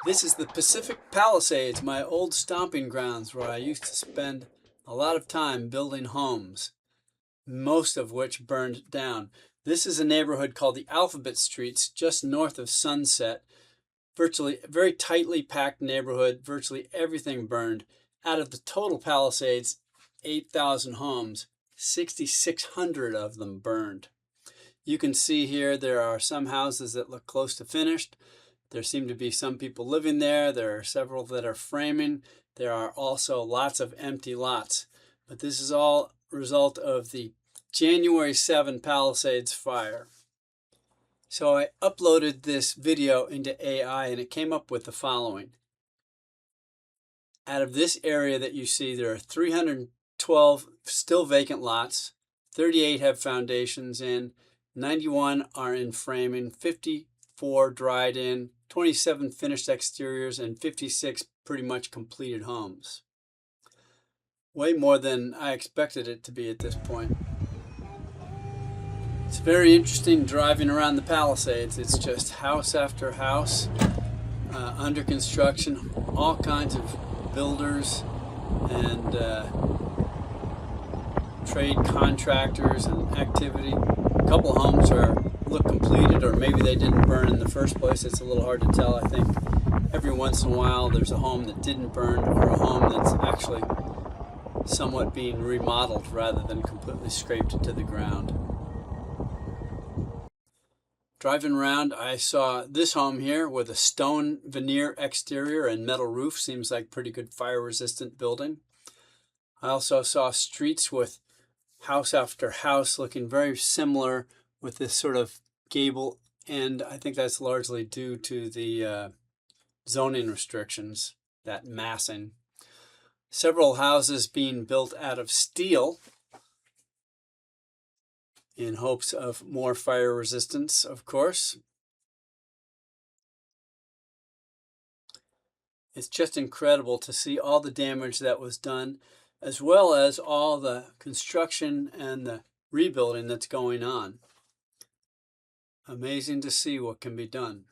This is the Pacific Palisades, my old stomping grounds where I used to spend a lot of time building homes, most of which burned down. This is a neighborhood called the Alphabet Streets, just north of Sunset. Virtually very tightly packed neighborhood, virtually everything burned. Out of the total Palisades, 8,000 homes, 6,600 of them burned. You can see here there are some houses that look close to finished. There seem to be some people living there. There are several that are framing. There are also lots of empty lots. But this is all a result of the January 7 Palisades fire. So I uploaded this video into AI and it came up with the following. Out of this area that you see, there are 312 still vacant lots. 38 have foundations in. 91 are in framing. 54 dried in. 27 finished exteriors, and 56 pretty much completed homes. Way more than I expected it to be at this point. It's very interesting driving around the Palisades. It's just house after house under construction, all kinds of builders and trade contractors and activity. A couple homes look completed, or maybe they didn't burn in the first place. It's a little hard to tell. I think every once in a while there's a home that didn't burn, or a home that's actually somewhat being remodeled rather than completely scraped into the ground. Driving around, I saw this home here with a stone veneer exterior and metal roof. Seems like pretty good fire resistant building. I also saw streets with house after house looking very similar with this sort of gable end. I think that's largely due to the zoning restrictions, that massing. Several houses being built out of steel in hopes of more fire resistance, of course. It's just incredible to see all the damage that was done, as well as all the construction and the rebuilding that's going on. Amazing to see what can be done.